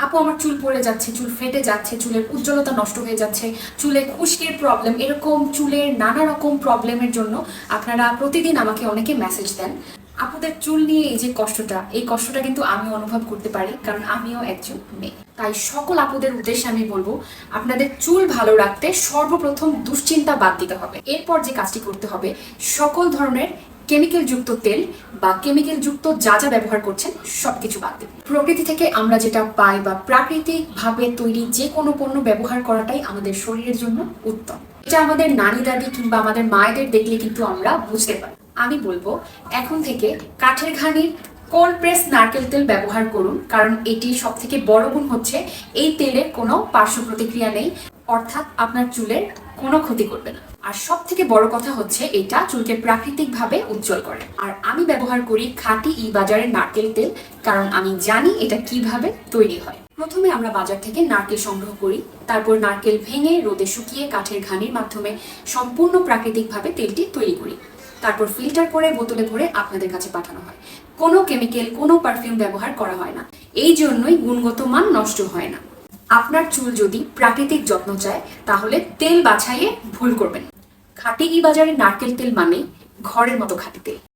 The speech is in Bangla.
আপু আমার চুল পড়ে যাচ্ছে, চুল ফেটে যাচ্ছে, চুলের উজ্জ্বলতা নষ্ট হয়ে যাচ্ছে, চুলে খুশকির প্রবলেম, এরকম চুলের নানা রকম প্রবলেমের জন্য আপনারা প্রতিদিন আমাকে অনেকে মেসেজ দেন। আপুদের চুল নিয়ে এই যে কষ্টটা, এই কষ্টটা কিন্তু আমি অনুভব করতে পারি, কারণ আমিও একজন মেয়ে। তাই সকল আপুদের উদ্দেশ্যে আমি বলবো, আপনাদের চুল ভালো রাখতে সর্বপ্রথম দুশ্চিন্তা বাদ দিতে হবে। এরপর যে কাজটি করতে হবে, সকল ধরনের কেমিক্যাল যুক্ত তেল বা কেমিক্যাল যুক্ত যা যা ব্যবহার করছেন সবকিছু বাদ দিন। প্রকৃতি থেকে আমরা যেটা পাই বা প্রাকৃতিক ভাবে তৈরি যে কোনো পণ্য ব্যবহার করাটাই আমাদের শরীরের জন্য উত্তম। এটা আমাদের নানি দাদি কিংবা আমাদের মায়েদের দেখলে কিন্তু আমরা বুঝতে পারি। আমি বলবো এখন থেকে কাঠের ঘানির কোল্ড প্রেস নারকেল তেল ব্যবহার করুন, কারণ এটি সব থেকে বড় গুণ হচ্ছে এই তেলের কোনো পার্শ্ব প্রতিক্রিয়া নেই, অর্থাৎ আপনার চুলের কোনো ক্ষতি করবে না। আর সব থেকে বড় কথা হচ্ছে এটা চুলকে প্রাকৃতিক ভাবে উজ্জ্বল করে। আর আমি ব্যবহার করি খাঁটি ই বাজারের নারকেল তেল, কারণ আমি জানি এটা কিভাবে তৈরি হয়। প্রথমে আমরা বাজার থেকে নারকেল সংগ্রহ করি, তারপর নারকেল ভেঙে রোদে শুকিয়ে কাঠের ঘানির মাধ্যমে সম্পূর্ণ প্রাকৃতিকভাবে তেলটি তৈরি করি। তারপর ফিল্টার করে বোতলে ভরে আপনাদের কাছে পাঠানো হয়। কোনো কেমিক্যাল, কোনো পারফিউম ব্যবহার করা হয় না। এই জন্যই গুণগত মান নষ্ট হয় না। আপনার চুল যদি প্রাকৃতিক যত্ন চায়, তাহলে তেল বাছাইয়ে ভুল করবেন। খাঁটি ই বাজারের নারকেল তেল মানে ঘরের মতো খাঁটি তেল।